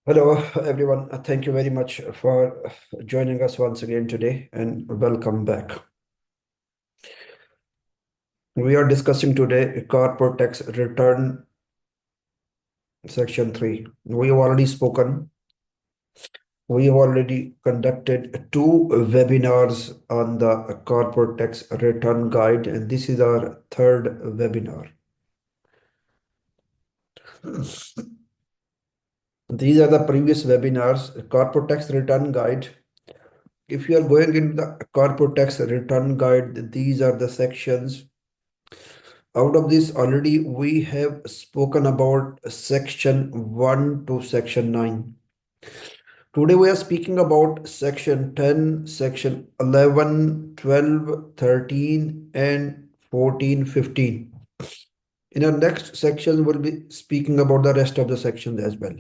Hello, everyone. Thank you very much for joining us once again today and welcome back. We are discussing today Corporate Tax Return Section 3. We have already spoken. We have already conducted two webinars on the Corporate Tax Return Guide, and this is our third webinar. These are the previous webinars, Corporate Tax Return Guide. If you are going into the Corporate Tax Return Guide, these are the sections. Out of this, already we have spoken about section 1 to section 9. Today we are speaking about section 10, section 11, 12, 13, and 14, 15. In our next section, we'll be speaking about the rest of the sections as well.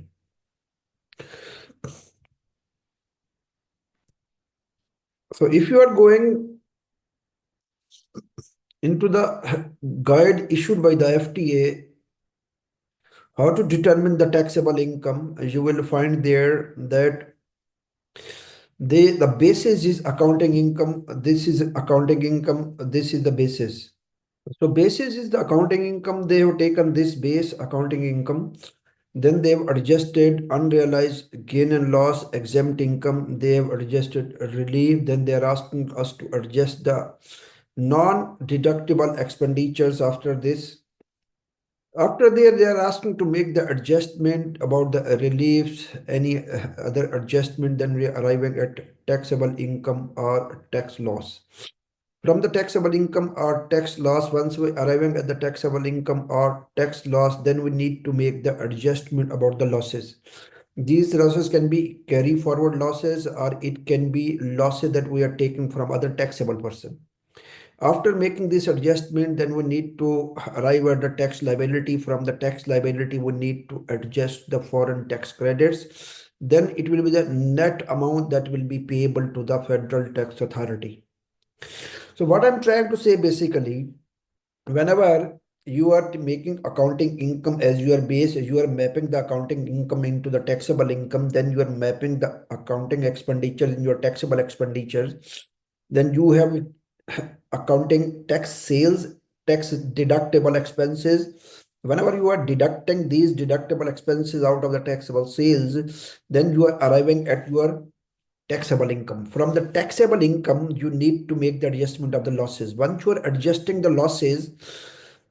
So if you are going into the guide issued by the FTA, how to determine the taxable income, you will find there that the basis is accounting income. This is accounting income. This is the basis. So basis is the accounting income. They have taken this base accounting income. Then they have adjusted unrealized gain and loss exempt income. They have adjusted relief. Then they are asking us to adjust the non-deductible expenditures after this. After there, they are asking to make the adjustment about the reliefs, any other adjustment, then we are arriving at taxable income or tax loss. From the taxable income or tax loss, once we arriving at the taxable income or tax loss, then we need to make the adjustment about the losses. These losses can be carry forward losses or it can be losses that we are taking from other taxable person. After making this adjustment, then we need to arrive at the tax liability. From the tax liability, we need to adjust the foreign tax credits. Then it will be the net amount that will be payable to the Federal Tax Authority. So what I'm trying to say basically, whenever you are making accounting income as your base, you are mapping the accounting income into the taxable income, then you are mapping the accounting expenditure in your taxable expenditures. Then you have accounting tax sales, tax deductible expenses. Whenever you are deducting these deductible expenses out of the taxable sales, then you are arriving at your taxable income. From the taxable income, you need to make the adjustment of the losses. Once you are adjusting the losses,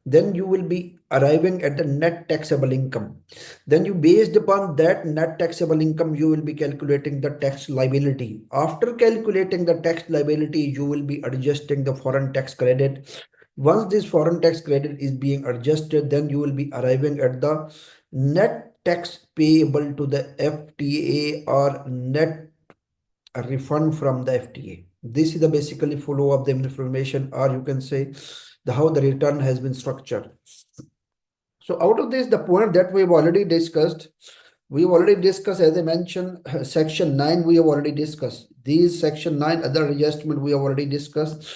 then you will be arriving at the net taxable income. Then you, based upon that net taxable income, you will be calculating the tax liability. After calculating the tax liability, you will be adjusting the foreign tax credit. Once this foreign tax credit is being adjusted, then you will be arriving at the net tax payable to the FTA or net refund from the FTA. This is the basically follow up the information, or you can say the how the return has been structured. So out of this, the point that we've already discussed, as I mentioned, section 9 we have already discussed. These section 9 other adjustment we have already discussed.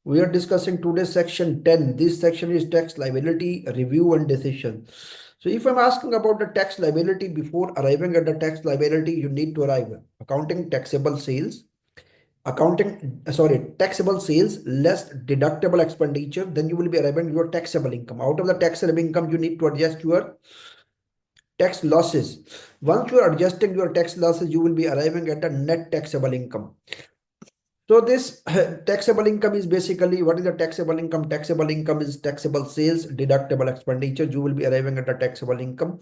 We are discussing today section 10. This section is tax liability review and decision. So if I'm asking about the tax liability, before arriving at the tax liability, you need to arrive accounting taxable sales, taxable sales less deductible expenditure. Then you will be arriving your taxable income. Out of the taxable income, you need to adjust your tax losses. Once you are adjusting your tax losses, you will be arriving at a net taxable income. So this taxable income is basically, what is the taxable income? Taxable income is taxable sales, deductible expenditure. You will be arriving at a taxable income.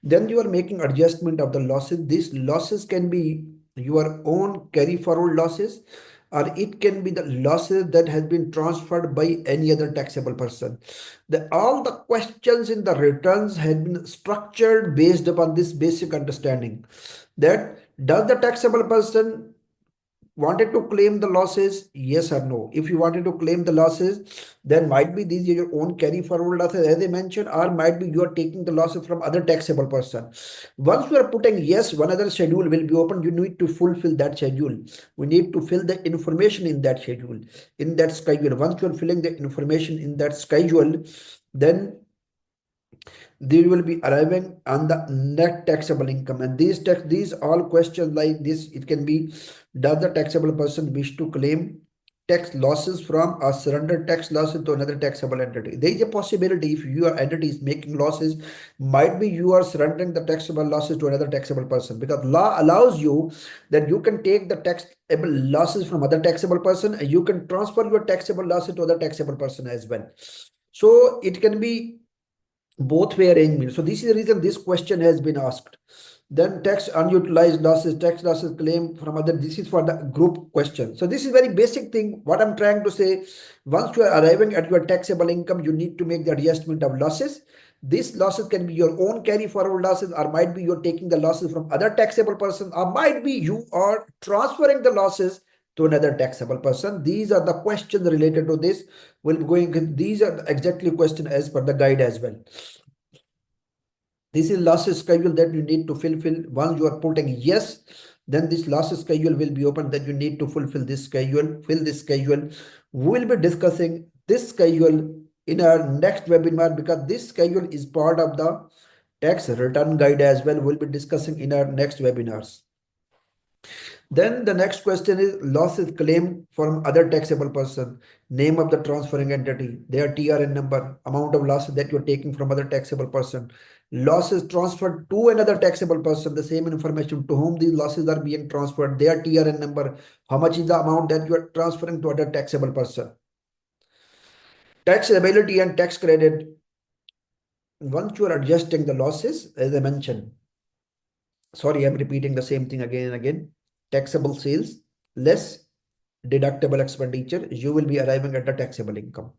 Then you are making adjustment of the losses. These losses can be your own carry forward losses, or it can be the losses that has been transferred by any other taxable person. All the questions in the returns have been structured based upon this basic understanding that does the taxable person wanted to claim the losses, yes or no? If you wanted to claim the losses, then might be these are your own carry forward losses as I mentioned, or might be you are taking the losses from other taxable person. Once you are putting yes, one other schedule will be open. You need to fulfill that schedule. We need to fill the information in that schedule, in that schedule. Once you are filling the information in that schedule, then they will be arriving on the net taxable income. And these all questions like this, it can be, does the taxable person wish to claim tax losses from or surrender tax losses to another taxable entity? There is a possibility if your entity is making losses, might be you are surrendering the taxable losses to another taxable person, because law allows you that you can take the taxable losses from other taxable person and you can transfer your taxable losses to other taxable person as well. So it can be both way arrangement. So this is the reason this question has been asked. Then tax unutilized losses, tax losses claim from other. This is for the group question. So this is very basic thing. What I'm trying to say, once you are arriving at your taxable income, you need to make the adjustment of losses. These losses can be your own carry forward losses, or might be you're taking the losses from other taxable person, or might be you are transferring the losses to another taxable person. These are the questions related to this. We'll be going. These are exactly question as per the guide as well. This is last schedule that you need to fulfill. Once you are putting yes, then this last schedule will be open, that you need to fulfill this schedule, fill this schedule. We will be discussing this schedule in our next webinar, because this schedule is part of the tax return guide as well. We'll be discussing in our next webinars. Then the next question is losses claimed from other taxable person, name of the transferring entity, their TRN number, amount of losses that you're taking from other taxable person, losses transferred to another taxable person, the same information to whom these losses are being transferred, their TRN number, how much is the amount that you are transferring to other taxable person. Tax liability and tax credit. Once you are adjusting the losses, as I mentioned, sorry, I'm repeating the same thing again and again. Taxable sales less deductible expenditure, you will be arriving at the taxable income.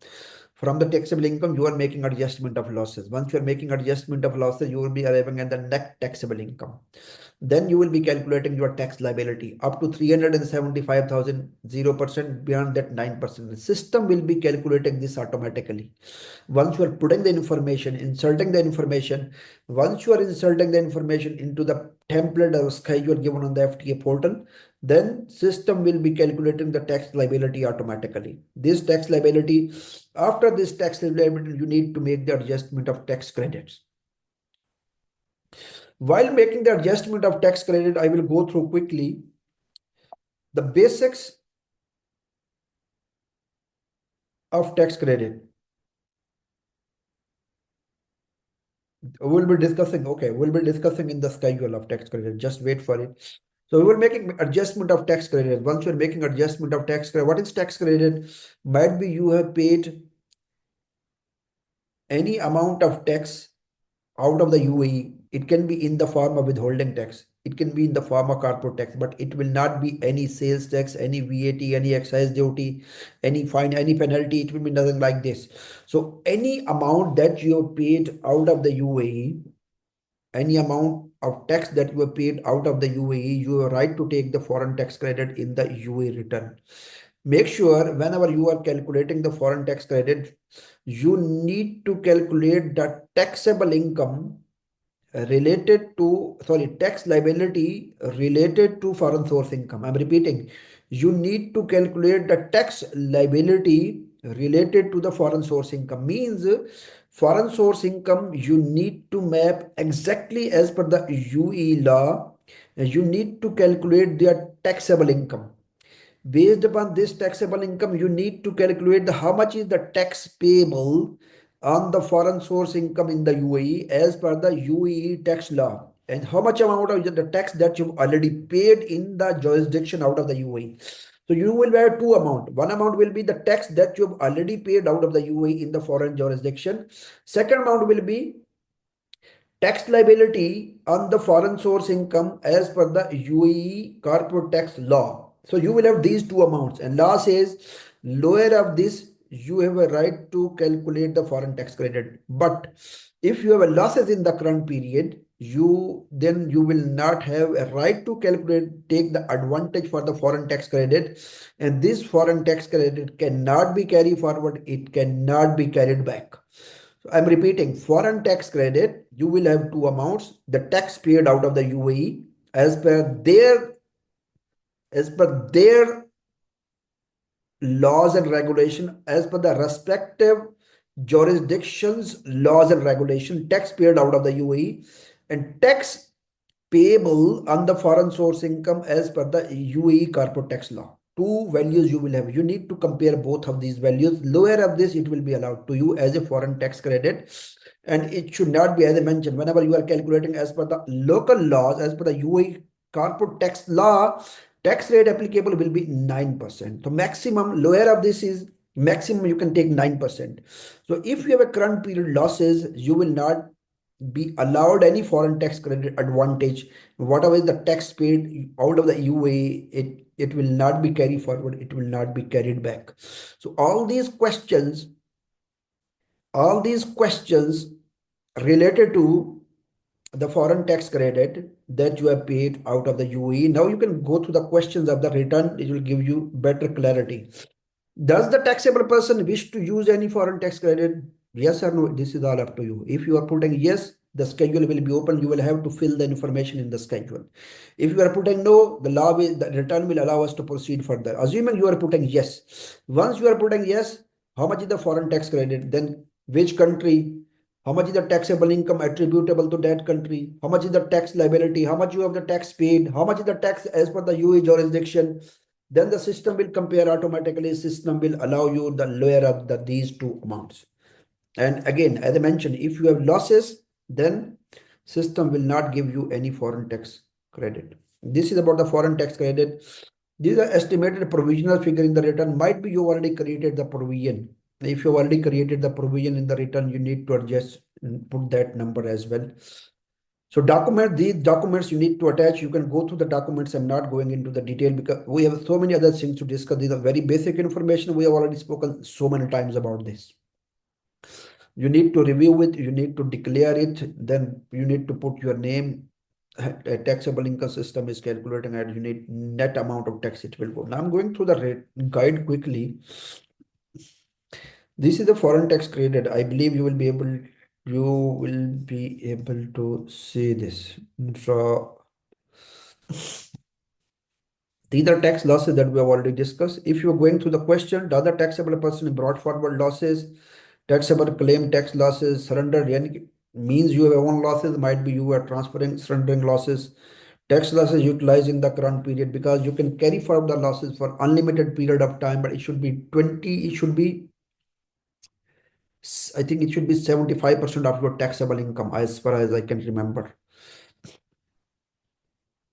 From the taxable income, you are making adjustment of losses. Once you are making adjustment of losses, you will be arriving at the net taxable income. Then you will be calculating your tax liability up to 375,000, 0%, beyond that 9%. The system will be calculating this automatically. Once you are putting the information, inserting the information, once you are inserting the information into the template or schedule given on the FTA portal, then system will be calculating the tax liability automatically. This tax liability, after this tax liability, you need to make the adjustment of tax credits. While making the adjustment of tax credit, I will go through quickly the basics of tax credit. We'll be discussing, okay, we'll be discussing in the schedule of tax credit. Just wait for it. So we will making adjustment of tax credit. Once you're making adjustment of tax credit, what is tax credit? Might be you have paid any amount of tax out of the UAE. It can be in the form of withholding tax. It can be in the form of corporate tax, but it will not be any sales tax, any VAT, any excise duty, any fine, any penalty. It will be nothing like this. So any amount that you have paid out of the UAE, any amount of tax that you have paid out of the UAE, you have right to take the foreign tax credit in the UAE return. Make sure whenever you are calculating the foreign tax credit, you need to calculate the taxable income related to, sorry, tax liability related to foreign source income. I'm repeating, you need to calculate the tax liability related to the foreign source income. Means foreign source income, you need to map exactly as per the UE law. You need to calculate their taxable income. Based upon this taxable income, you need to calculate the how much is the tax payable on the foreign source income in the UAE as per the UAE tax law, and how much amount of the tax that you've already paid in the jurisdiction out of the UAE. So you will have two amount. One amount will be the tax that you've already paid out of the UAE in the foreign jurisdiction. Second amount will be tax liability on the foreign source income as per the UAE corporate tax law. So you will have these two amounts, and law says lower of this you have a right to calculate the foreign tax credit. But if you have a losses in the current period, you will not have a right to calculate, take the advantage for the foreign tax credit, and this foreign tax credit cannot be carried forward, it cannot be carried back. So I'm repeating, foreign tax credit, you will have two amounts, the tax paid out of the UAE as per their laws and regulation, as per the respective jurisdictions, laws and regulation, tax paid out of the UAE, and tax payable on the foreign source income as per the UAE corporate tax law. Two values you will have. You need to compare both of these values. Lower of this, it will be allowed to you as a foreign tax credit. And it should not be, as I mentioned, whenever you are calculating as per the local laws, as per the UAE corporate tax law, tax rate applicable will be 9%. So maximum, lower of this is maximum you can take 9%. So if you have a current period losses, you will not be allowed any foreign tax credit advantage. Whatever is the tax paid out of the UAE, it will not be carried forward, it will not be carried back. So all these questions related to the foreign tax credit that you have paid out of the UAE. Now you can go through the questions of the return, it will give you better clarity. Does the taxable person wish to use any foreign tax credit? Yes or no? This is all up to you. If you are putting yes, the schedule will be open. You will have to fill the information in the schedule. If you are putting no, the return will allow us to proceed further. Assuming you are putting yes. Once you are putting yes, how much is the foreign tax credit? Then which country? How much is the taxable income attributable to that country? How much is the tax liability? How much you have the tax paid? How much is the tax as per the UAE jurisdiction? Then the system will compare automatically. System will allow you the lower of these two amounts. And again, as I mentioned, if you have losses, then system will not give you any foreign tax credit. This is about the foreign tax credit. These are estimated provisional figure in the return. Might be you already created the provision. If you already created the provision in the return, you need to adjust and put that number as well. So these documents you need to attach. You can go through the documents. I'm not going into the detail because we have so many other things to discuss. These are very basic information. We have already spoken so many times about this. You need to review it. You need to declare it. Then you need to put your name. A taxable income system is calculating and you need net amount of tax it will go. Now I'm going through the guide quickly. This is the foreign tax credit. I believe you will be able to see this. So these are tax losses that we have already discussed. If you're going through the question, the other taxable person brought forward losses, taxable claim tax losses, surrender means you have own losses, might be you are transferring, surrendering losses, tax losses utilizing the current period because you can carry forward the losses for unlimited period of time, but it should be 20, it should be, I think it should be 75% of your taxable income as far as I can remember.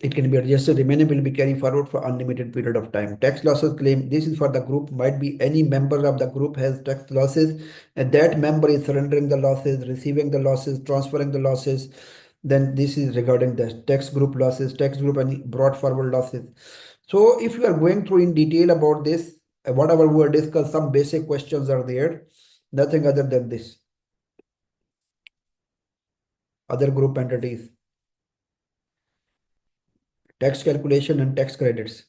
It can be adjusted. Remaining will be carried forward for unlimited period of time. Tax losses claim. This is for the group. Might be any member of the group has tax losses, and that member is surrendering the losses, receiving the losses, transferring the losses. Then this is regarding the tax group losses, tax group and brought forward losses. So if you are going through in detail about this, whatever we will discuss, some basic questions are there. Nothing other than this. Other group entities, tax calculation and tax credits.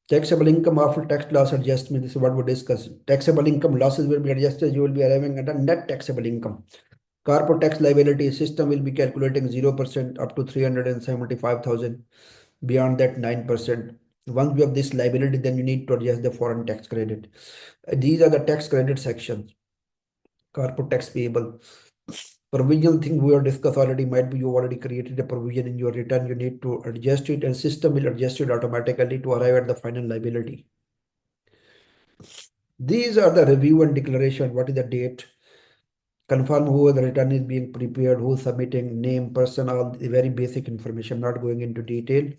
Taxable income after tax loss adjustment. This is what we discuss. Taxable income losses will be adjusted. You will be arriving at a net taxable income. Corporate tax liability system will be calculating 0% up to 375,000. Beyond that 9%. Once you have this liability, then you need to adjust the foreign tax credit. These are the tax credit sections. Corporate tax payable. Provisional thing we have discussed already. Might be you already created a provision in your return. You need to adjust it and system will adjust it automatically to arrive at the final liability. These are the review and declaration. What is the date? Confirm who the return is being prepared, who is submitting, name, person, all the very basic information, not going into detail.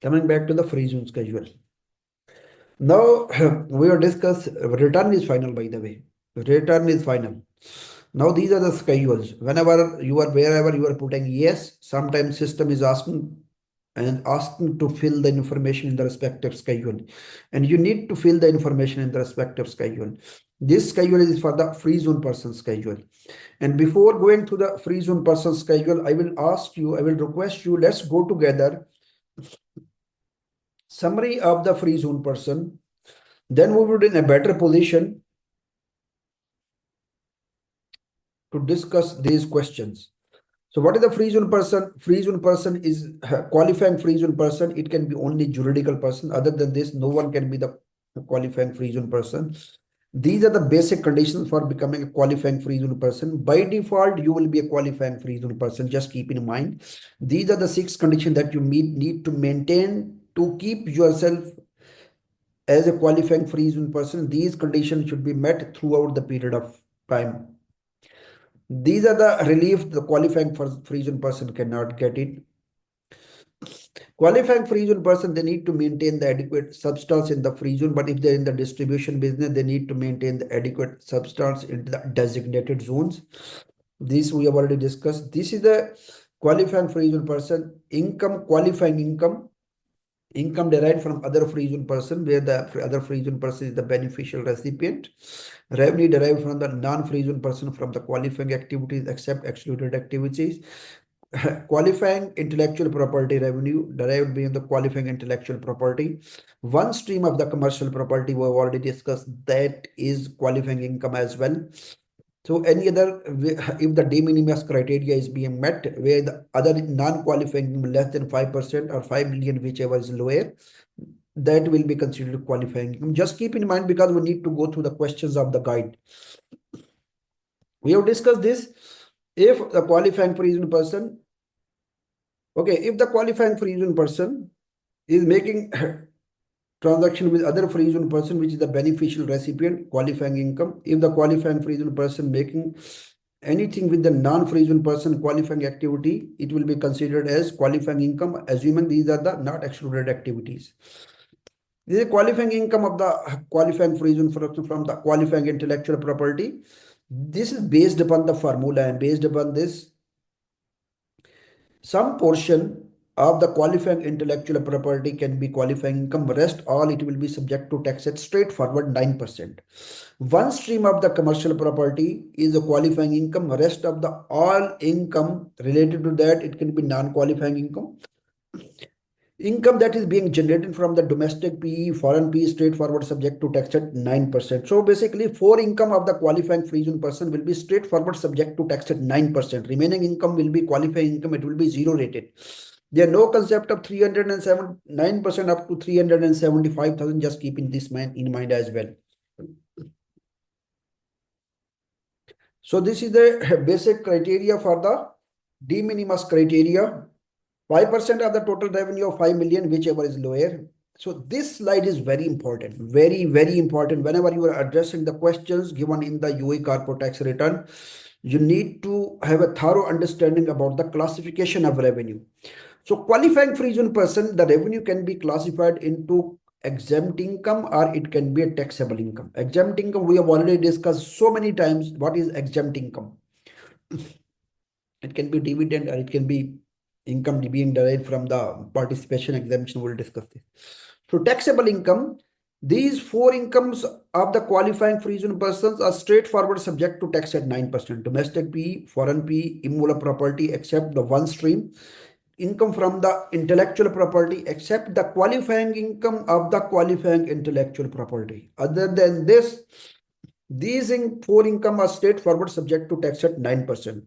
Coming back to the free zone schedule. Now we will discuss return is final, by the way. Return is final. Now these are the schedules. Whenever you are wherever you are putting yes, sometimes system is asking to fill the information in the respective schedule. And you need to fill the information in the respective schedule. This schedule is for the free zone person schedule. And before going to the free zone person schedule, I will request you, let's go together. Summary of the free zone person. Then we would in a better position to discuss these questions. So what is the free zone person? Free zone person is qualifying free zone person. It can be only juridical person. Other than this, no one can be the a qualifying free zone person. These are the basic conditions for becoming a qualifying free zone person. By default, you will be a qualifying free zone person. Just keep in mind. These are the 6 conditions that you need to maintain to keep yourself as a qualifying free zone person. These conditions should be met throughout the period of time. These are the relief the qualifying for free zone person cannot get it. Qualifying free zone person, they need to maintain the adequate substance in the free zone, but if they're in the distribution business, they need to maintain the adequate substance in the designated zones. This we have already discussed. This is the qualifying free zone person. Income, qualifying income derived from other free zone person, where the other free zone person is the beneficial recipient. Revenue derived from the non-free zone person from the qualifying activities except excluded activities. Qualifying intellectual property revenue derived being the qualifying intellectual property. One stream of the commercial property we have already discussed, that is qualifying income as well. So any other, if the de minimis criteria is being met, where the other non-qualifying less than 5% or 5 million, whichever is lower, that will be considered qualifying income. Just keep in mind, because we need to go through the questions of the guide. We have discussed this. If the qualifying free zone person, okay, if the qualifying free zone person is making transaction with other free zone person, which is the beneficial recipient, qualifying income. If the qualifying free zone person making anything with the non-free zone person, qualifying activity, it will be considered as qualifying income, assuming these are the not excluded activities. This is qualifying income of the qualifying free zone from the qualifying intellectual property. This is based upon the formula, and based upon this, some portion of the qualifying intellectual property can be qualifying income. Rest all it will be subject to tax at straightforward 9%. One stream of the commercial property is a qualifying income. Rest of the all income related to that, it can be non-qualifying income. Income that is being generated from the domestic PE, foreign PE, straightforward subject to tax at 9%. So basically, 4 income of the qualifying free zone person will be straightforward subject to tax at 9%. Remaining income will be qualifying income. It will be zero rated. There are no concept of 309% up to 375,000. Just keeping this in mind as well. So this is the basic criteria for the de minimis criteria. 5% of the total revenue of 5 million, whichever is lower. So this slide is very important, very, very important. Whenever you are addressing the questions given in the UAE Corporate Tax Return, you need to have a thorough understanding about the classification of revenue. So qualifying free zone person, the revenue can be classified into exempt income or it can be a taxable income. Exempt income, we have already discussed so many times. What is exempt income? It can be dividend or it can be income being derived from the participation exemption. We'll discuss this. So taxable income, these 4 incomes of the qualifying free zone persons are straightforward subject to tax at 9%. Domestic PE, foreign PE, immovable property, except the one stream. Income from the intellectual property, except the qualifying income of the qualifying intellectual property. Other than this, these 4 income are straightforward subject to tax at 9%.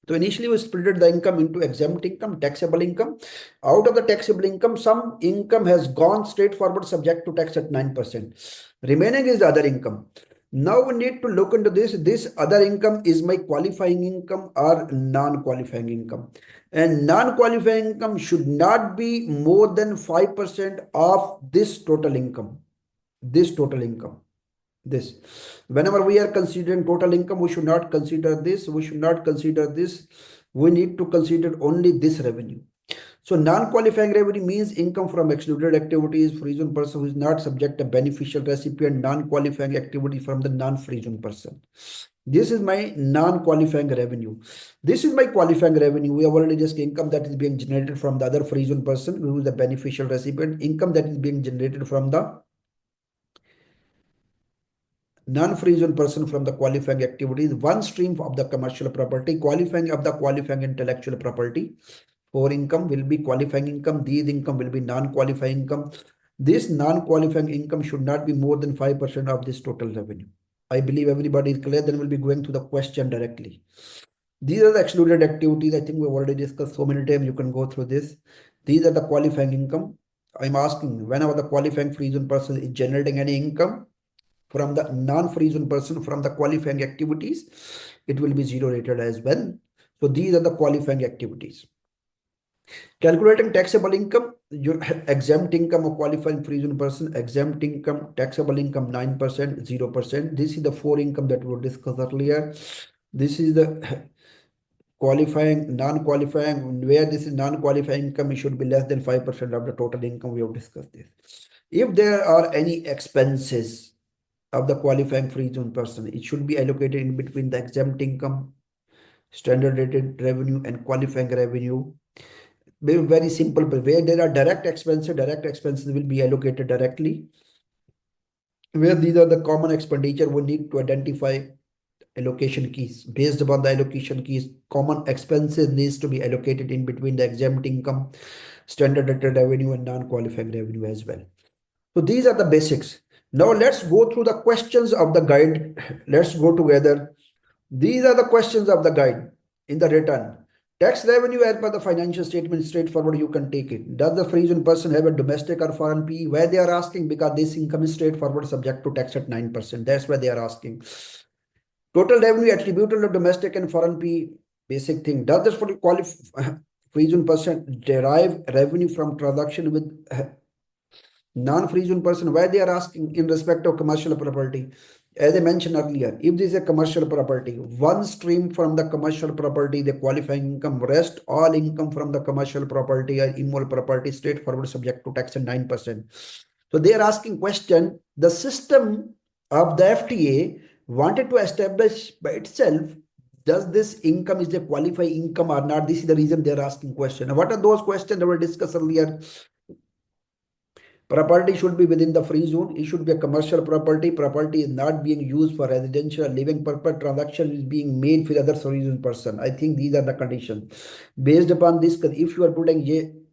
So initially we split the income into exempt income, taxable income. Out of the taxable income, some income has gone straightforward subject to tax at 9%. Remaining is the other income. Now we need to look into this. This other income is my qualifying income or non-qualifying income. And non-qualifying income should not be more than 5% of this total income. This total income. This, whenever we are considering total income, we should not consider this, we should not consider this. We need to consider only this revenue. So non-qualifying revenue means income from excluded activities, free zone person who is not subject to beneficial recipient, non-qualifying activity from the non-free zone person. This is my non-qualifying revenue. This is my qualifying revenue. We have already discussed income that is being generated from the other free zone person who is the beneficial recipient, income that is being generated from the non-free zone person from the qualifying activities, one stream of the commercial property, qualifying of the qualifying intellectual property. 4 income will be qualifying income. These income will be non-qualifying income. This non-qualifying income should not be more than 5% of this total revenue. I believe everybody is clear. Then we'll be going to the question directly. These are the excluded activities. I think we've already discussed so many times. You can go through this. These are the qualifying income. I'm asking whenever the qualifying free zone person is generating any income from the non-free zone person from the qualifying activities, it will be zero rated as well. So these are the qualifying activities. Calculating taxable income, your exempt income of qualifying free zone person, exempt income, taxable income 9%, 0%. This is the four income that we discussed earlier. This is the qualifying, non-qualifying, where this is non-qualifying income, it should be less than 5% of the total income. We have discussed this. If there are any expenses of the qualifying free zone person, it should be allocated in between the exempt income, standard rated revenue, and qualifying revenue. Very simple, but where there are direct expenses will be allocated directly. Where these are the common expenditure, we need to identify allocation keys. Based upon the allocation keys, common expenses needs to be allocated in between the exempt income, standard rated revenue, and non-qualifying revenue as well. So these are the basics. Now let's go through the questions of the guide. Let's go together. These are the questions of the guide in the return. Tax revenue as per the financial statement, straightforward, you can take it. Does the free zone person have a domestic or foreign PE? Why they are asking? Because this income is straightforward, subject to tax at 9%. That's why they are asking. Total revenue attributable to domestic and foreign PE, basic thing. Does this free zone person derive revenue from transaction with non-free zone person? Why they are asking? In respect of commercial property, as I mentioned earlier, if this is a commercial property, one stream from the commercial property, the qualifying income, rest all income from the commercial property or immoral property, straightforward, subject to tax at 9%. So they are asking question, the system of the FTA wanted to establish by itself, does this income is the qualifying income or not? This is the reason they are asking question. What are those questions that were discussed earlier? Property should be within the free zone. It should be a commercial property. Property is not being used for residential living purpose. Transaction is being made for other free zone person. I think these are the conditions. Based upon this, if you are putting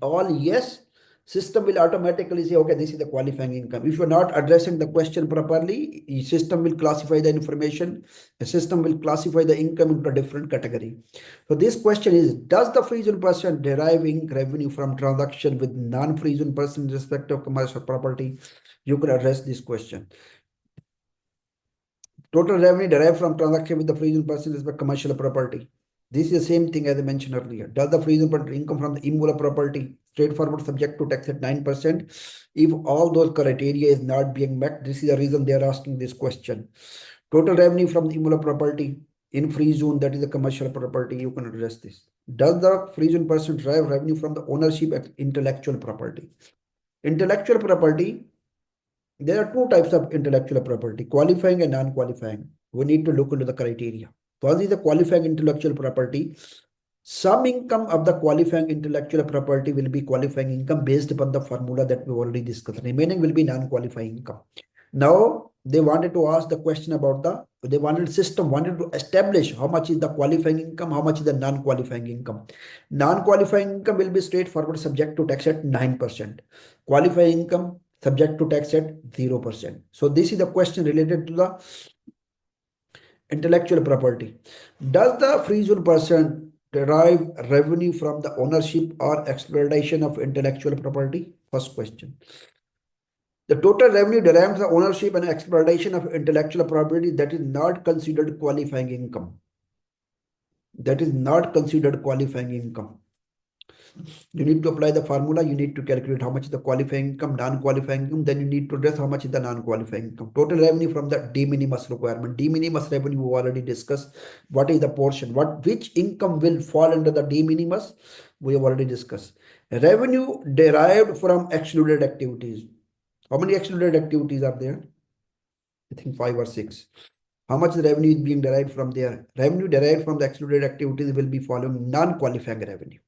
all yes, system will automatically say, okay, this is the qualifying income. If you are not addressing the question properly, system will classify the information. The system will classify the income into a different category. So this question is, does the free zone person deriving revenue from transaction with non-free zone person in respect of commercial property? You can address this question. Total revenue derived from transaction with the free zone person in respect of commercial property. This is the same thing as I mentioned earlier. Does the free zone person income from the immovable property? Straightforward, subject to tax at 9%. If all those criteria is not being met, this is the reason they are asking this question. Total revenue from the immovable property in free zone, that is a commercial property, you can address this. Does the free zone person derive revenue from the ownership of intellectual property? Intellectual property, there are two types of intellectual property, qualifying and non-qualifying. We need to look into the criteria. One is the qualifying intellectual property. Some income of the qualifying intellectual property will be qualifying income based upon the formula that we already discussed. Remaining will be non-qualifying income. Now they wanted to ask the question about they wanted system wanted to establish how much is the qualifying income, how much is the non-qualifying income. Non-qualifying income will be straightforward, subject to tax at 9%. Qualifying income subject to tax at 0%. So this is the question related to the intellectual property. Does the free zone person derive revenue from the ownership or exploitation of intellectual property? First question. The total revenue derived from the ownership and exploitation of intellectual property, that is not considered qualifying income. That is not considered qualifying income. You need to apply the formula. You need to calculate how much is the qualifying income, non-qualifying income. Then you need to address how much is the non-qualifying income. Total revenue from the de minimis requirement. De minimis revenue we already discussed. What is the portion? Which income will fall under the de minimis? We have already discussed. Revenue derived from excluded activities. How many excluded activities are there? I think 5 or 6. How much revenue is being derived from there? Revenue derived from the excluded activities will be following non-qualifying revenue.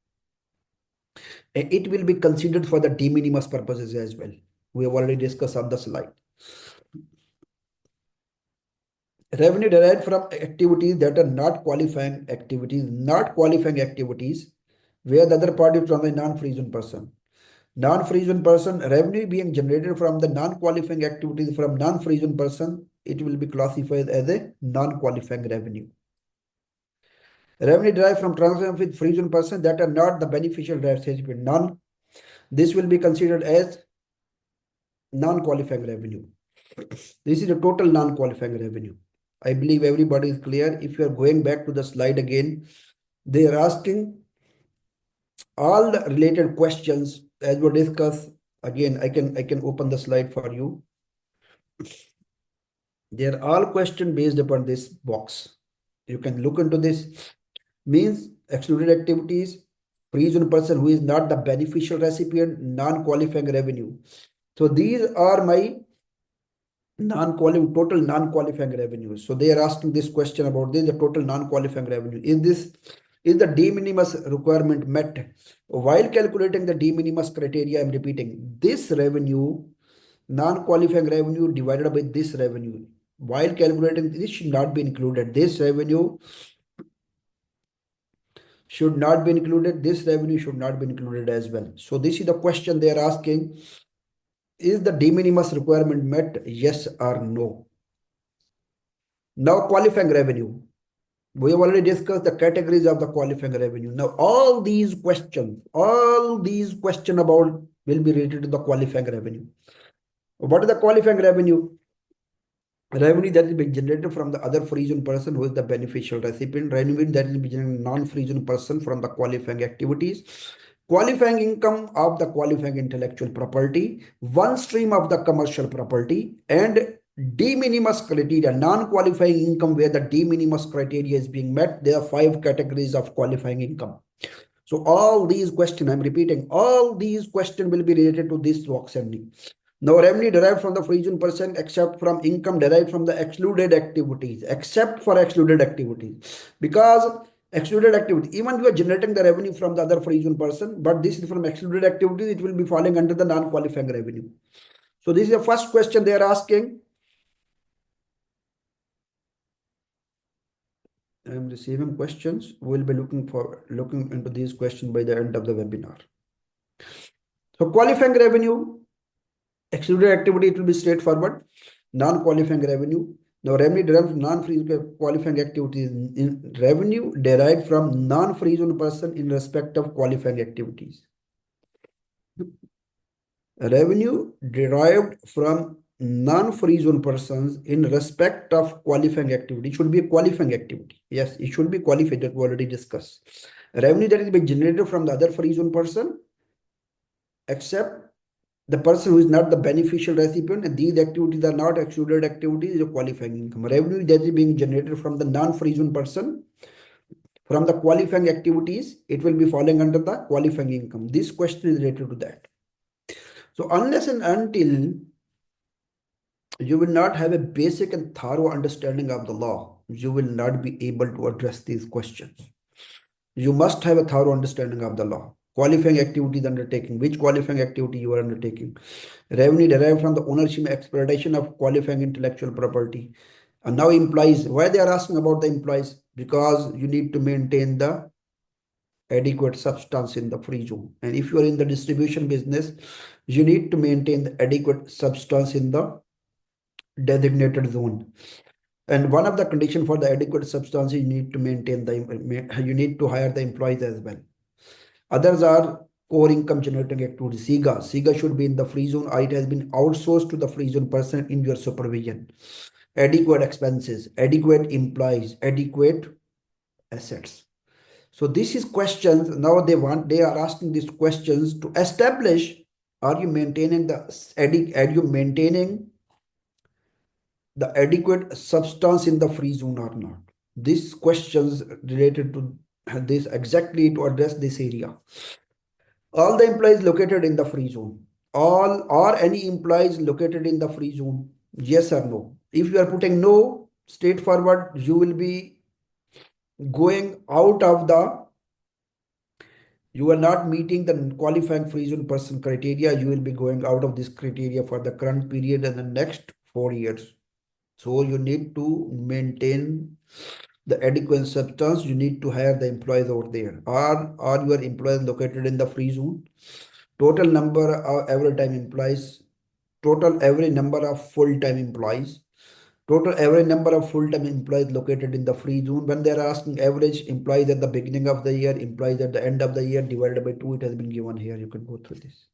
It will be considered for the de minimis purposes as well. We have already discussed on the slide. Revenue derived from activities that are not qualifying activities, where the other party is from a non-free zone person. Non-free zone person, revenue being generated from the non-qualifying activities from non-free zone person, it will be classified as a non-qualifying revenue. Revenue derived from transactions with free zone person that are not the beneficial recipient, This will be considered as non-qualifying revenue. This is the total non-qualifying revenue. I believe everybody is clear. If you are going back to the slide again, they are asking all the related questions as we discussed. Again, I can open the slide for you. They are all question based upon this box. You can look into this. Means excluded activities, free zone person who is not the beneficial recipient, non-qualifying revenue. So these are my total non-qualifying revenue. So they are asking this question about this, the total non-qualifying revenue. Is the de minimis requirement met? While calculating the de minimis criteria, I'm repeating, this revenue, non-qualifying revenue divided by this revenue, while calculating this should not be included. This revenue should not be included. This revenue should not be included as well. So this is the question they are asking. Is the de minimis requirement met? Yes or no? Now qualifying revenue. We have already discussed the categories of the qualifying revenue. Now all these questions about will be related to the qualifying revenue. What is the qualifying revenue? Revenue that is being generated from the other free zone person who is the beneficial recipient. Revenue that is being generated non-free zone person from the qualifying activities. Qualifying income of the qualifying intellectual property, one stream of the commercial property, and de minimis criteria, non-qualifying income where the de minimis criteria is being met. There are 5 categories of qualifying income. So all these questions, I'm repeating, all these questions will be related to this box only. Now revenue derived from the free zone person except from income derived from the excluded activities, except for excluded activities. Because excluded activity, even you are generating the revenue from the other free zone person, but this is from excluded activities, it will be falling under the non-qualifying revenue. So this is the first question they are asking. I am receiving questions. We'll be looking into these questions by the end of the webinar. So qualifying revenue, excluded activity, it will be straightforward. Non-qualifying revenue. Now revenue derived from non-free qualifying activities in revenue derived from non-free zone person in respect of qualifying activities. Revenue derived from non-free zone persons in respect of qualifying activity. It should be a qualifying activity. Yes, it should be qualified, that we already discussed. Revenue that is being generated from the other free zone person, except the person who is not the beneficial recipient, and these activities are not excluded activities, is a qualifying income. Revenue that is being generated from the non-free zone person from the qualifying activities, it will be falling under the qualifying income. This question is related to that. So unless and until you will not have a basic and thorough understanding of the law, you will not be able to address these questions. You must have a thorough understanding of the law. Qualifying activities undertaking, which qualifying activity you are undertaking. Revenue derived from the ownership and exploitation of qualifying intellectual property. And now employees, why they are asking about the employees? Because you need to maintain the adequate substance in the free zone. And if you are in the distribution business, you need to maintain the adequate substance in the designated zone. And one of the conditions for the adequate substance, you need to maintain you need to hire the employees as well. Others are core income generating activities. SIGA should be in the free zone, or it has been outsourced to the free zone person in your supervision. Adequate expenses, adequate employees, adequate assets. So this is questions. Now they are asking these questions to establish, are you maintaining the adequate substance in the free zone or not? These questions related to this exactly to address this area. All the employees located in the free zone. All or any employees located in the free zone. Yes or no? If you are putting no, straightforward, you will be going out of the, you are not meeting the qualifying free zone person criteria. You will be going out of this criteria for the current period and the next 4 years. So you need to maintain the adequate substance. You need to hire the employees over there. Are your employees located in the free zone? Total number of average time employees, total average number of full-time employees, total average number of full-time employees located in the free zone. When they are asking average employees at the beginning of the year, employees at the end of the year divided by 2, it has been given here. You can go through this.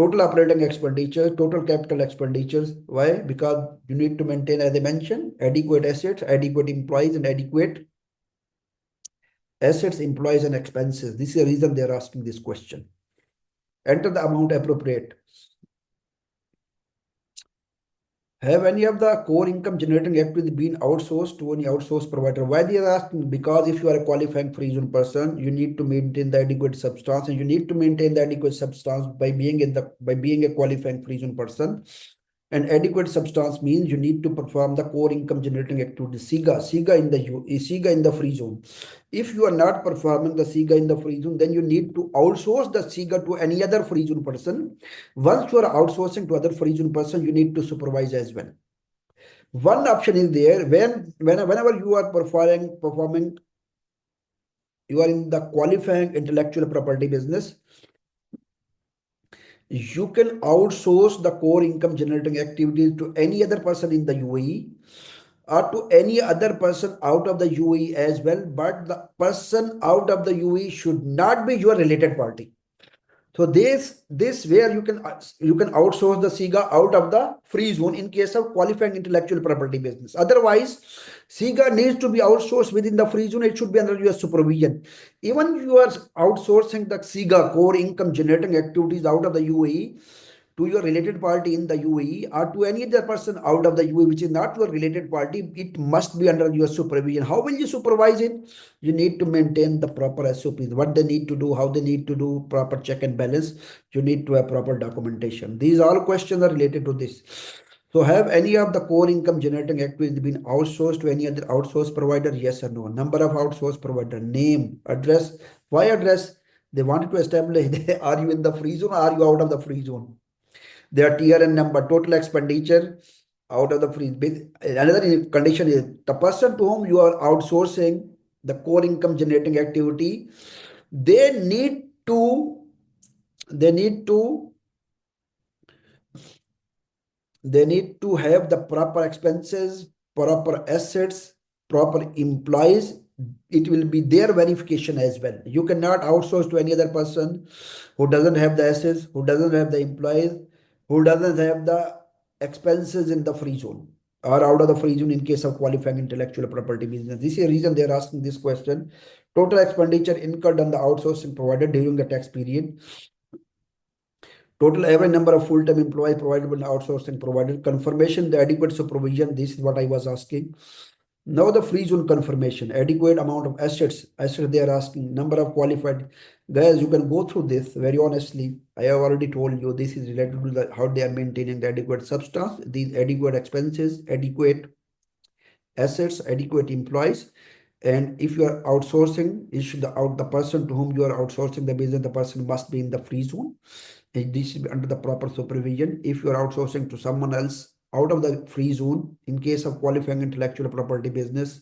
Total operating expenditure, total capital expenditures. Why? Because you need to maintain, as I mentioned, adequate assets, adequate employees, and adequate assets, employees, and expenses. This is the reason they are asking this question. Enter the amount appropriate. Have any of the core income generating activities been outsourced to any outsourced provider? Why they are asking? Because if you are a qualifying free zone person, you need to maintain the adequate substance, and you need to maintain the adequate substance by being a qualifying free zone person. And adequate substance means you need to perform the core income generating activity, SIGA in the free zone. If you are not performing the SIGA in the free zone, then you need to outsource the SIGA to any other free zone person. Once you are outsourcing to other free zone person, you need to supervise as well. One option is there whenever you are performing, you are in the qualifying intellectual property business, you can outsource the core income generating activities to any other person in the UAE or to any other person out of the UAE as well, but the person out of the UAE should not be your related party. So this where you can outsource the SIGA out of the free zone in case of qualifying intellectual property business. Otherwise, SIGA needs to be outsourced within the free zone. It should be under your supervision. Even you are outsourcing the SIGA core income generating activities out of the UAE to your related party in the UAE or to any other person out of the UAE which is not your related party, it must be under your supervision. How will you supervise it? You need to maintain the proper SOPs, what they need to do, how they need to do, proper check and balance. You need to have proper documentation. These all questions are related to this. So have any of the core income generating activities been outsourced to any other outsource provider? Yes or no? Number of outsource provider, name, address. Why address? They wanted to establish are you in the free zone or are you out of the free zone? Their TRN number, total expenditure out of the free. Another condition is the person to whom you are outsourcing the core income generating activity, they need to they need to they need to have the proper expenses, proper assets, proper employees. It will be their verification as well. You cannot outsource to any other person who doesn't have the assets, who doesn't have the employees, who doesn't have the expenses in the free zone or out of the free zone in case of qualifying intellectual property business. This is the reason they are asking this question. Total expenditure incurred on the outsourcing provider during the tax period. Total average number of full-time employees provided by the outsourcing provider. Confirmation, the adequate supervision. This is what I was asking. Now the free zone confirmation, adequate amount of assets. Assets they are asking, number of qualified. Guys, you can go through this very honestly. I have already told you this is related to how they are maintaining the adequate substance, these adequate expenses, adequate assets, adequate employees. And if you are outsourcing, the person to whom you are outsourcing the business, the person must be in the free zone. And this should be under the proper supervision. If you are outsourcing to someone else out of the free zone, in case of qualifying intellectual property business,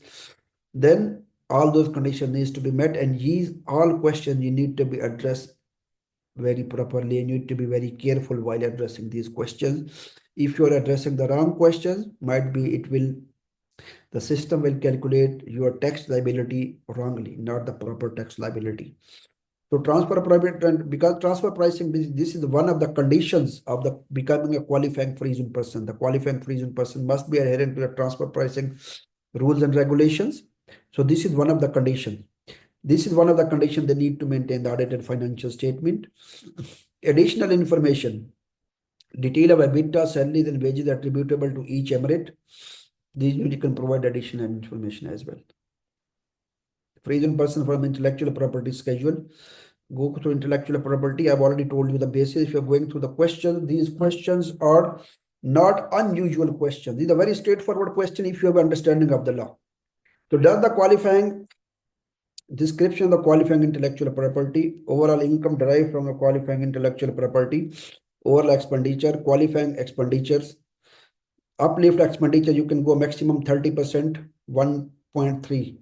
then all those conditions needs to be met, and these all questions you need to be addressed very properly, and you need to be very careful while addressing these questions. If you are addressing the wrong questions, might be the system will calculate your tax liability wrongly, not the proper tax liability. So transfer private, and because transfer pricing, this is one of the conditions of the becoming a qualifying free zone person. The qualifying free zone person must be adherent to the transfer pricing rules and regulations. So this is one of the conditions. This is one of the conditions they need to maintain the audited financial statement. Additional information, detail of EBITDA, salaries and wages attributable to each emirate. These you can provide additional information as well. Free zone person from intellectual property schedule. Go through intellectual property. I've already told you the basis. If you're going through the questions, these questions are not unusual questions. These are very straightforward questions if you have understanding of the law. So does the qualifying description of the qualifying intellectual property, overall income derived from the qualifying intellectual property, overall expenditure, qualifying expenditures, uplift expenditure, you can go maximum 30%, 1.3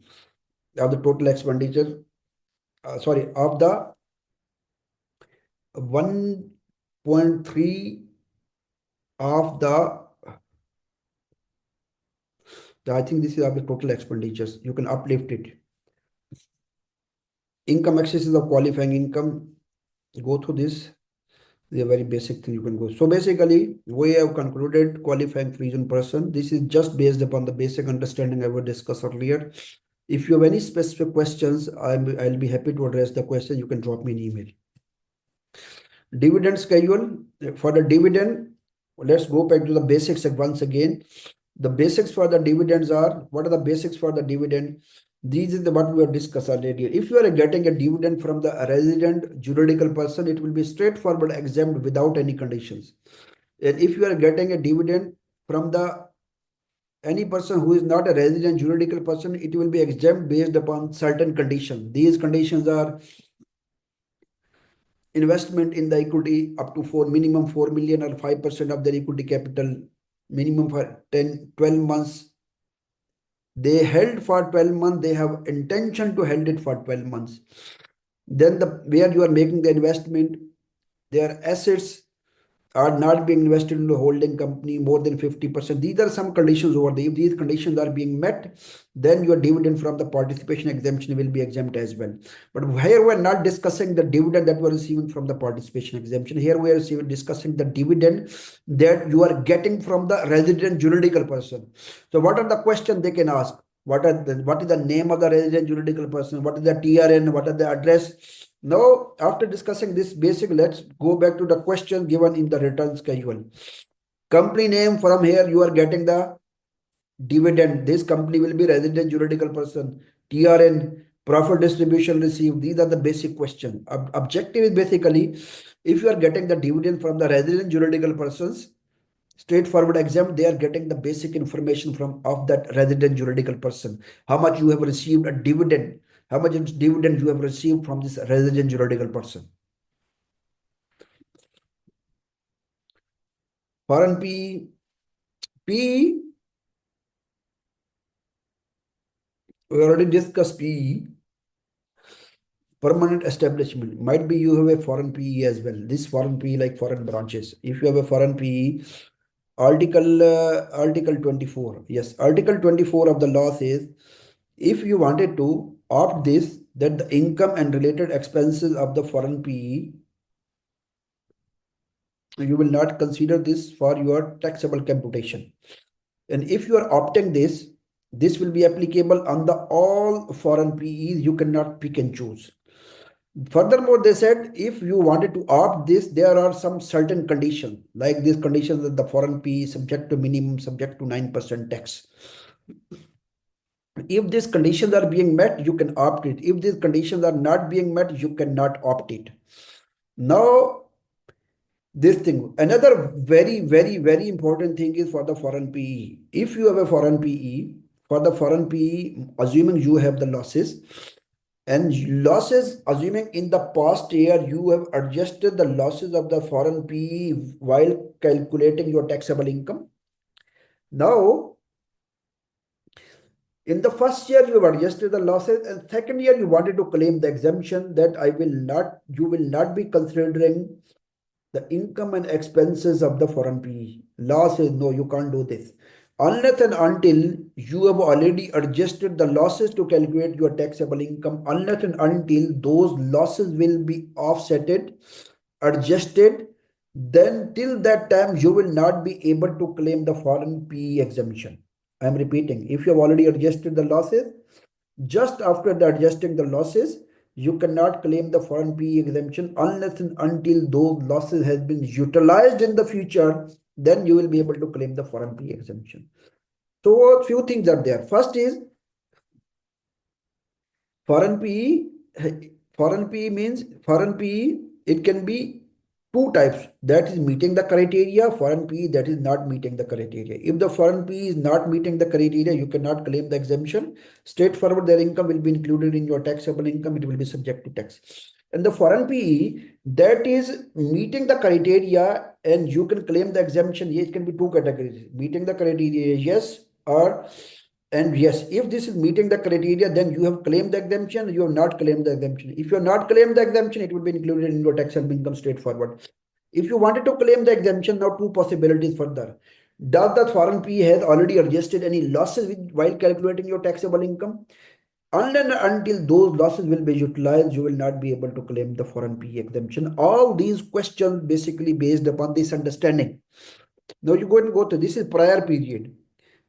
of the total expenditure. Sorry, of the 1.3 of I think this is of the total expenditures. You can uplift it. Income excesses of qualifying income. Go through this. The very basic thing you can go. So basically, we have concluded qualifying reason person. This is just based upon the basic understanding I will discuss earlier. If you have any specific questions, I'll be happy to address the question. You can drop me an email. Dividend schedule. For the dividend, let's go back to the basics once again. The basics for the dividends are, what are the basics for the dividend? These is what we have discussed already. If you are getting a dividend from the resident juridical person, it will be straightforward exempt without any conditions. And if you are getting a dividend from the any person who is not a resident juridical person, it will be exempt based upon certain conditions. These conditions are investment in the equity up to minimum 4 million or 5% of their equity capital, minimum for 12 months. They held for 12 months, they have intention to hold it for 12 months. Then where you are making the investment, their assets are not being invested in the holding company more than 50%. These are some conditions over there. If these conditions are being met, then your dividend from the participation exemption will be exempt as well. But here we are not discussing the dividend that we are receiving from the participation exemption. Here we are discussing the dividend that you are getting from the resident juridical person. So what are the questions they can ask? What is the name of the resident juridical person? What is the TRN? What is the address? Now, after discussing this basic, let's go back to the question given in the return schedule. Company name, from here you are getting the dividend. This company will be resident juridical person. TRN, profit distribution received. These are the basic questions. Objective is basically, if you are getting the dividend from the resident juridical persons, straightforward exempt, they are getting the basic information from of that resident juridical person. How much you have received a dividend, how much dividend you have received from this resident juridical person. Foreign PE, PE, we already discussed PE. Permanent establishment, might be you have a foreign PE as well. This foreign PE like foreign branches. If you have a foreign PE, Article 24. Yes, Article 24 of the law says, if you wanted to opt this, that the income and related expenses of the foreign PE, you will not consider this for your taxable computation. And if you are opting this will be applicable on the all foreign PEs. You cannot pick and choose. Furthermore, they said if you wanted to opt this, there are some certain conditions, like these conditions that the foreign PE is subject to minimum, subject to 9% tax. If these conditions are being met, you can opt it. If these conditions are not being met, you cannot opt it. Now, this thing, another very important thing is for the foreign PE. If you have a foreign PE, for the foreign PE, assuming you have the losses, and losses, assuming in the past year you have adjusted the losses of the foreign PE while calculating your taxable income. Now, in the first year you have adjusted the losses, and second year you wanted to claim the exemption, that you will not be considering the income and expenses of the foreign PE. Law says no, you can't do this. Unless and until you have already adjusted the losses to calculate your taxable income, unless and until those losses will be offsetted, adjusted, then till that time you will not be able to claim the foreign PE exemption. I am repeating, if you have already adjusted the losses, just after the adjusting the losses, you cannot claim the foreign PE exemption unless and until those losses has been utilized in the future, then you will be able to claim the foreign PE exemption. So a few things are there. First is foreign PE. Foreign PE means foreign PE, it can be two types, that is meeting the criteria, foreign PE that is not meeting the criteria. If the foreign PE is not meeting the criteria, you cannot claim the exemption. Straightforward, their income will be included in your taxable income, it will be subject to tax. And the foreign PE that is meeting the criteria and you can claim the exemption, it can be two categories, meeting the criteria, yes, or and yes, if this is meeting the criteria, then you have claimed the exemption, you have not claimed the exemption. If you have not claimed the exemption, it will be included in your taxable income straightforward. If you wanted to claim the exemption, now two possibilities further. Does the foreign PE has already adjusted any losses while calculating your taxable income? Unless and until those losses will be utilized, you will not be able to claim the foreign PE exemption. All these questions basically based upon this understanding. Now you go and go to this is prior period.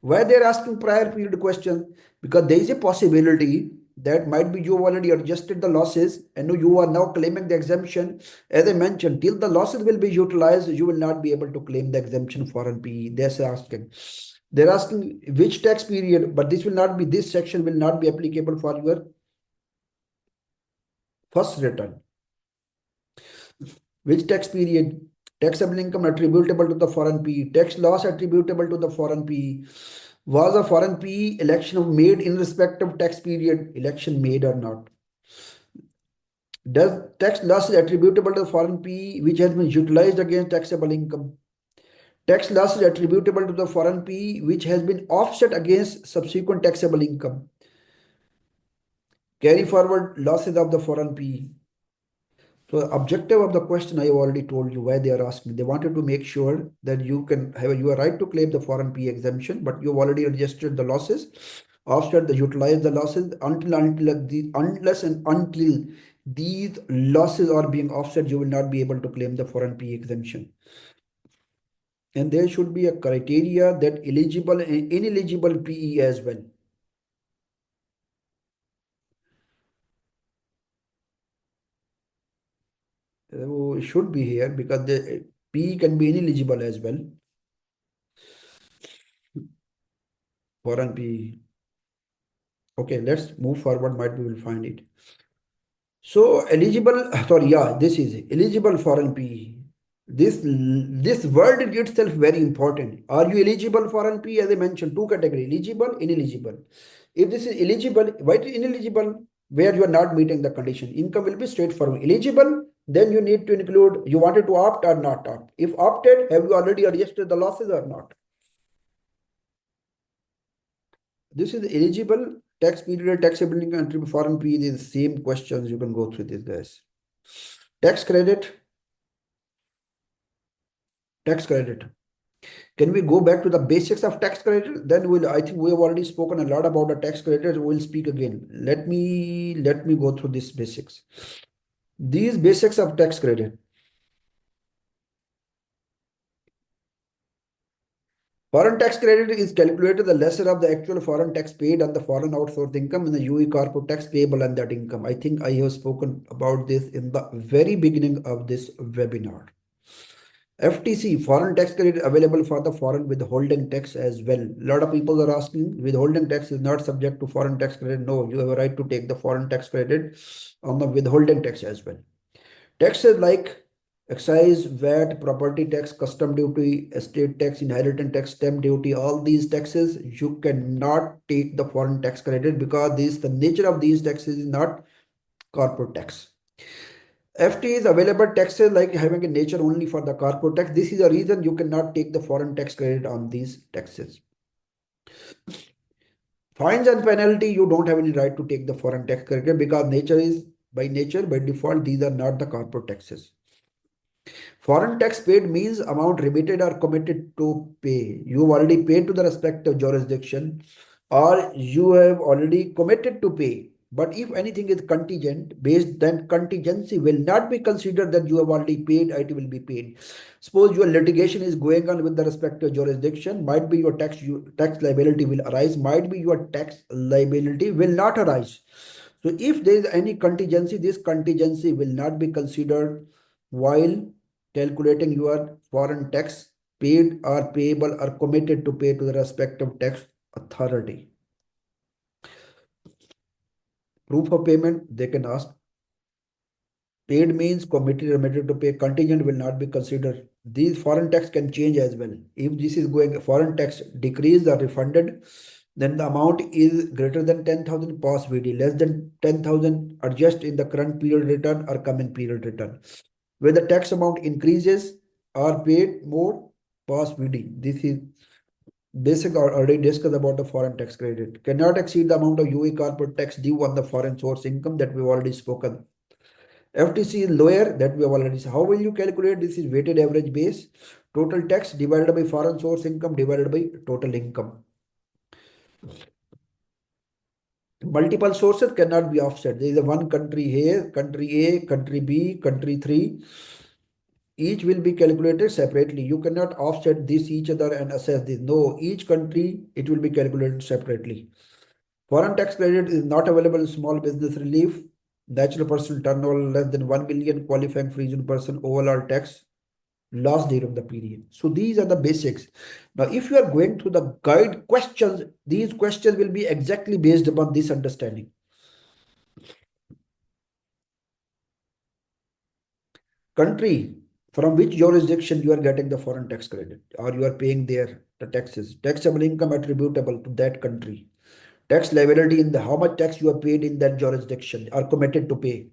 Why they're asking prior period question? Because there is a possibility that might be you already adjusted the losses and you are now claiming the exemption. As I mentioned, till the losses will be utilized, you will not be able to claim the exemption foreign PE. They're asking. They're asking which tax period, but this will not be, this section will not be applicable for your first return. Which tax period? Taxable income attributable to the foreign PE. Tax loss attributable to the foreign PE. Was a foreign PE election made in respect of tax period? Election made or not? Does tax loss is attributable to the foreign PE which has been utilized against taxable income? Tax loss is attributable to the foreign PE which has been offset against subsequent taxable income. Carry forward losses of the foreign PE. So the objective of the question I have already told you why they are asking. They wanted to make sure that you can have you are right to claim the foreign PE exemption, but you've already adjusted the losses, offset the utilize the losses unless and until these losses are being offset, you will not be able to claim the foreign PE exemption. And there should be a criteria that eligible and ineligible PE as well. It should be here because the PE can be ineligible as well. Foreign PE. Okay, let's move forward. Might we will find it. So eligible, sorry, yeah, this is eligible foreign PE. This word in itself very important. Are you eligible foreign PE? As I mentioned, two category: eligible, ineligible. If this is eligible, why it is ineligible? Where you are not meeting the condition. Income will be straightforward. Eligible, then you need to include you wanted to opt or not opt. If opted, have you already adjusted the losses or not? This is eligible tax period, taxability country, foreign PE. These same questions you can go through this, guys. Tax credit, tax credit. Can we go back to the basics of tax credit? Then we'll. I think we have already spoken a lot about the tax credit. We'll speak again. Let me go through these basics. These basics of tax credit. Foreign tax credit is calculated the lesser of the actual foreign tax paid on the foreign outsourced income and the UAE corporate tax payable on that income. I think I have spoken about this in the very beginning of this webinar. FTC, foreign tax credit available for the foreign withholding tax as well. A lot of people are asking, withholding tax is not subject to foreign tax credit. No, you have a right to take the foreign tax credit on the withholding tax as well. Taxes like excise, VAT, property tax, custom duty, estate tax, inheritance tax, stamp duty, all these taxes, you cannot take the foreign tax credit because the nature of these taxes is not corporate tax. FT is available taxes like having a nature only for the corporate tax. This is the reason you cannot take the foreign tax credit on these taxes. Fines and penalty, you don't have any right to take the foreign tax credit because by nature, by default, these are not the corporate taxes. Foreign tax paid means amount remitted or committed to pay. You have already paid to the respective jurisdiction or you have already committed to pay. But if anything is contingent based, then contingency will not be considered that you have already paid, it will be paid. Suppose your litigation is going on with the respective jurisdiction, might be your tax liability will arise, might be your tax liability will not arise. So if there is any contingency, this contingency will not be considered while calculating your foreign tax paid or payable or committed to pay to the respective tax authority. Proof of payment, they can ask. Paid means committed remitted to pay. Contingent will not be considered. These foreign tax can change as well. If this is going foreign tax decreased or refunded, then the amount is greater than 10,000 pass VD, less than 10,000 adjust in the current period return or coming period return. Where the tax amount increases or paid more, pass VD. This is basic or already discussed about the foreign tax credit. Cannot exceed the amount of UAE corporate tax due on the foreign source income that we've already spoken. FTC is lower that we have already said. How will you calculate this? Is weighted average base. Total tax divided by foreign source income divided by total income. Multiple sources cannot be offset. There is a one country here, country A, country B, country 3. Each will be calculated separately. You cannot offset this each other and assess this. No, each country, it will be calculated separately. Foreign tax credit is not available in small business relief. Natural person turnover less than 1 million, qualifying for regional person overall tax loss during the period. So these are the basics. Now, if you are going through the guide questions, these questions will be exactly based upon this understanding. Country from which jurisdiction you are getting the foreign tax credit or you are paying there the taxes. Taxable income attributable to that country. Tax liability in the how much tax you have paid in that jurisdiction or committed to pay.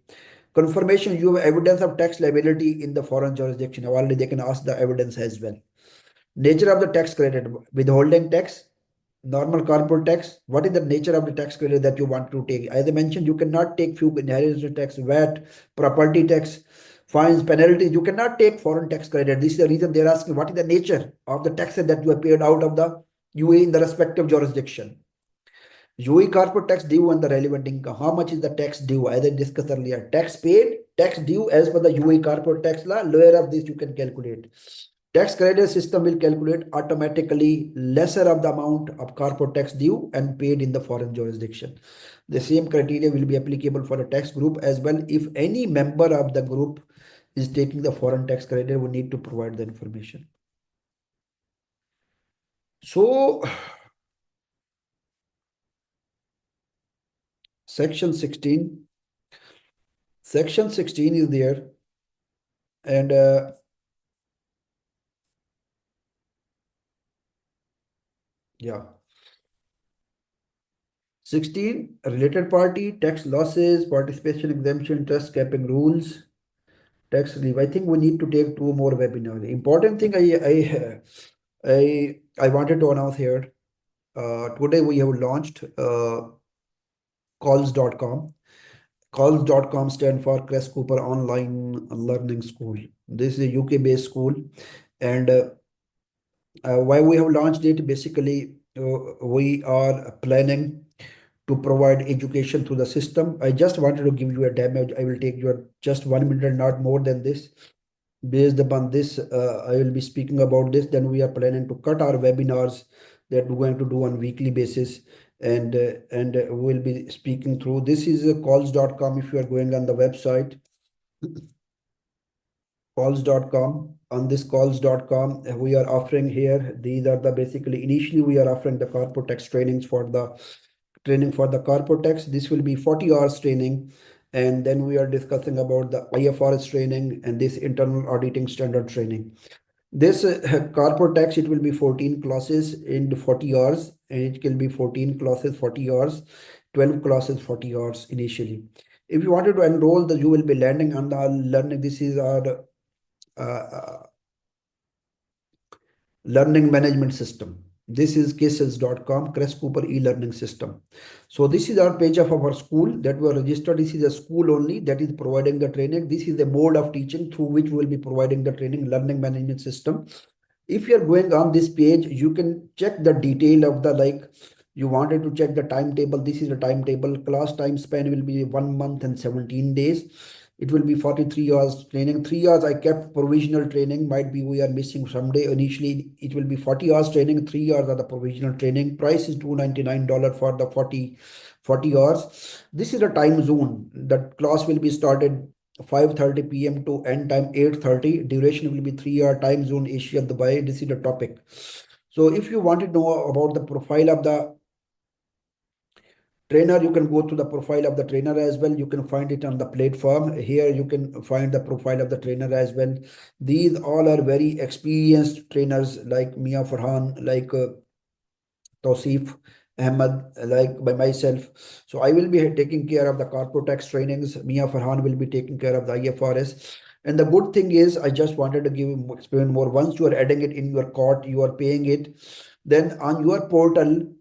Confirmation you have evidence of tax liability in the foreign jurisdiction. Already they can ask the evidence as well. Nature of the tax credit, withholding tax, normal corporate tax. What is the nature of the tax credit that you want to take? As I mentioned, you cannot take few inheritance tax, VAT, property tax, fines, penalties. You cannot take foreign tax credit. This is the reason they're asking what is the nature of the taxes that you have paid out of the UAE in the respective jurisdiction. UAE corporate tax due on the relevant income. How much is the tax due? As I discussed earlier, tax paid, tax due as per the UAE corporate tax law. Lower of this you can calculate. Tax credit system will calculate automatically lesser of the amount of corporate tax due and paid in the foreign jurisdiction. The same criteria will be applicable for a tax group as well. If any member of the group is taking the foreign tax credit, we need to provide the information. So, section 16. Section 16 is there, and yeah. 16, related party, tax losses, participation exemption, trust capping rules, tax relief. I think we need to take two more webinars. Important thing I wanted to announce here. Today we have launched calls.com. Calls.com stand for Crest Cooper Online Learning School. This is a UK based school, and why we have launched it, basically we are planning to provide education through the system. I just wanted to give you a demo. I will take your just 1 minute, not more than this. Based upon this, I will be speaking about this. Then we are planning to cut our webinars that we're going to do on weekly basis, and we'll be speaking through. This is calls.com. If you are going on the website, calls.com. On this calls.com, we are offering here, these are the basically, initially we are offering the corporate tax trainings for the training for the corporate tax. This will be 40 hours training, and then we are discussing about the IFRS training and this internal auditing standard training. This corporate tax, it will be 14 classes in 40 hours, and it can be 14 classes 40 hours, 12 classes 40 hours initially. If you wanted to enroll, you will be landing on the learning. This is our learning management system. This is cases.com, Crest Cooper e-learning system. So this is our page of our school that we are registered. This is a school only that is providing the training. This is the mode of teaching through which we will be providing the training, learning management system. If you are going on this page, you can check the detail of the, like, you wanted to check the timetable. This is the timetable. Class time span will be 1 month and 17 days. It will be 43 hours training. 3 hours I kept provisional training. Might be we are missing someday. Initially, it will be 40 hours training. 3 hours are the provisional training. Price is $299 for the 40 hours. This is the time zone. The class will be started 5:30 p.m. to end time 8:30. Duration will be 3 hour. Time zone Asia, Dubai. This is the topic. So if you want to know about the profile of the trainer, you can go to the profile of the trainer as well. You can find it on the platform. Here you can find the profile of the trainer as well. These all are very experienced trainers like Mia Farhan, like Tausif Ahmed, like by myself. So I will be taking care of the corporate tax trainings. Mia Farhan will be taking care of the IFRS. And the good thing is, I just wanted to explain more. Once you are adding it in your cart, you are paying it. Then on your portal,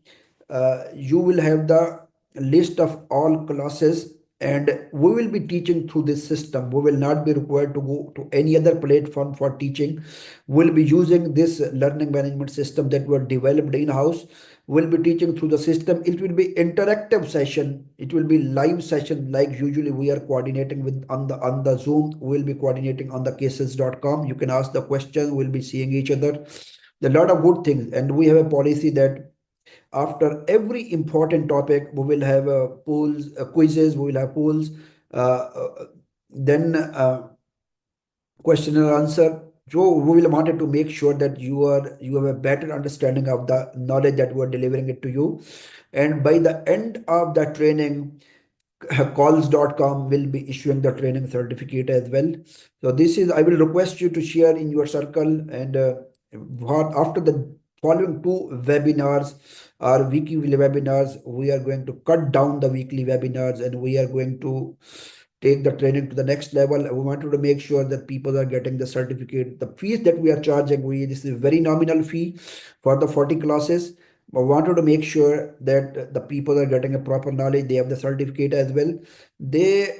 you will have the list of all classes and we will be teaching through this system. We will not be required to go to any other platform for teaching. We'll be using this learning management system that were developed in-house. We'll be teaching through the system. It will be interactive session. It will be live session, like usually we are coordinating with on the Zoom. We'll be coordinating on the cases.com. You can ask the question. We'll be seeing each other. A lot of good things, and we have a policy that after every important topic we will have polls, quizzes, we will have polls, then question and answer. So we will wanted to make sure that you have a better understanding of the knowledge that we are delivering it to you. And by the end of the training, calls.com will be issuing the training certificate as well. So this is, I will request you to share in your circle, and after the following two webinars or weekly webinars, we are going to cut down the weekly webinars and we are going to take the training to the next level. We wanted to make sure that people are getting the certificate. The fees that we are charging, this is a very nominal fee for the 40 classes. I wanted to make sure that the people are getting a proper knowledge. They have the certificate as well. They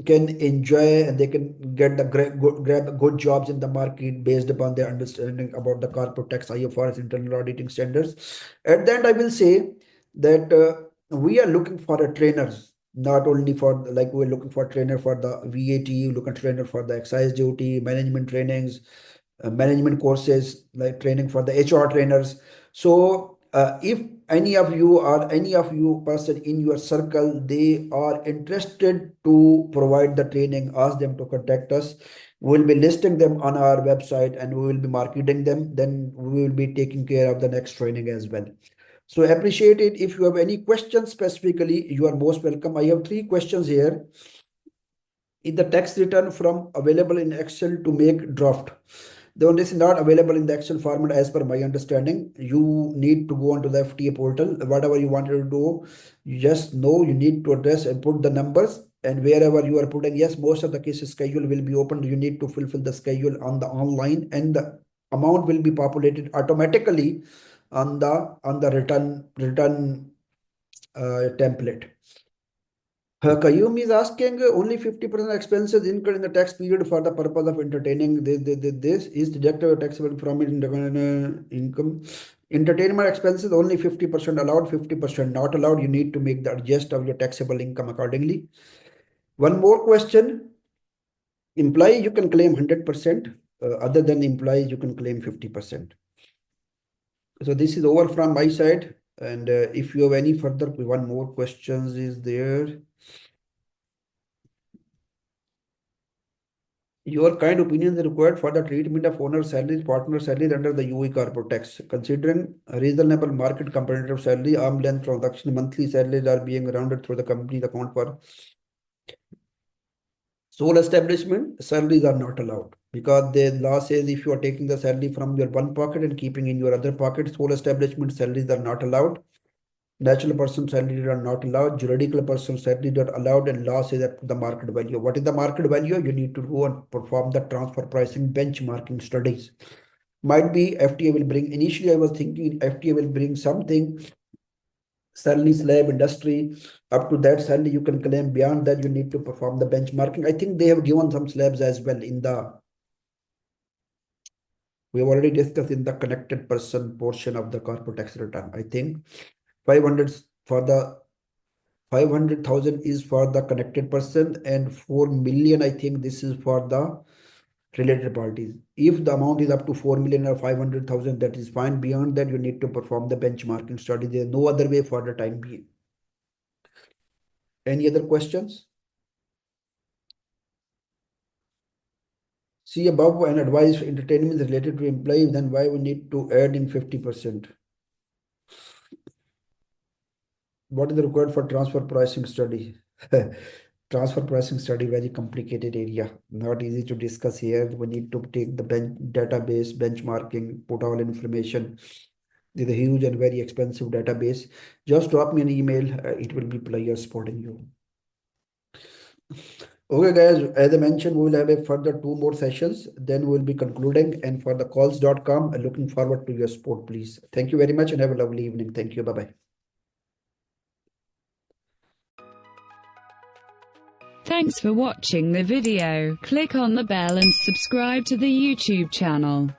can enjoy and they can get the grab good jobs in the market based upon their understanding about the corporate tax, IFRS, internal auditing standards. At the end, I will say that we are looking for a trainers, not only for, like, we're looking for trainer for the VAT, looking trainer for the excise duty, management trainings, management courses, like training for the HR trainers. So if any of you or any of you person in your circle, they are interested to provide the training, ask them to contact us. We'll be listing them on our website and we will be marketing them. Then we will be taking care of the next training as well. So appreciate it. If you have any questions specifically, you are most welcome. I have 3 questions here. Is the tax return from available in Excel to make draft? Though this is not available in the Excel format as per my understanding. You need to go onto the FTA portal. Whatever you wanted to do, you just know you need to address and put the numbers, and wherever you are putting, yes, most of the cases schedule will be opened. You need to fulfill the schedule on the online, and the amount will be populated automatically on the return template. Kayum is asking only 50% expenses incurred in the tax period for the purpose of entertaining. This is deductible taxable from income. Entertainment expenses only 50% allowed, 50% not allowed. You need to make the adjust of your taxable income accordingly. One more question. Employee, you can claim 100%. Other than employees, you can claim 50%. So this is over from my side. And if you have any further, one more questions is there. Your kind opinion is required for the treatment of owner salaries, partner salaries under the UAE corporate tax. Considering a reasonable market competitive salary, arm length transaction, monthly salaries are being rounded through the company's account for sole establishment, salaries are not allowed. Because the law says if you are taking the salary from your one pocket and keeping in your other pocket, sole establishment salaries are not allowed. Natural person salaries are not allowed. Juridical person salaries are allowed, and law says that the market value. What is the market value? You need to go and perform the transfer pricing benchmarking studies. Might be FTA will bring. Initially, I was thinking FTA will bring something salary slab industry. Up to that salary you can claim. Beyond that, you need to perform the benchmarking. I think they have given some slabs as well in the. We have already discussed in the connected person portion of the corporate tax return. I think 500 for the 500,000 is for the connected person, and 4 million, I think this is for the related parties. If the amount is up to 4 million or 500,000, that is fine. Beyond that, you need to perform the benchmarking study. There is no other way for the time being. Any other questions? See above and advise entertainment is related to employees, then why we need to add in 50%? What is required for transfer pricing study? Transfer pricing study, very complicated area, not easy to discuss here. We need to take the database benchmarking, put all information. This is a huge and very expensive database. Just drop me an email. It will be player supporting you. Okay, guys, as I mentioned, we will have a further 2 more sessions. Then we'll be concluding. And for the calls.com, looking forward to your support, please. Thank you very much and have a lovely evening. Thank you. Bye-bye. Thanks for watching the video. Click on the bell and subscribe to the YouTube channel.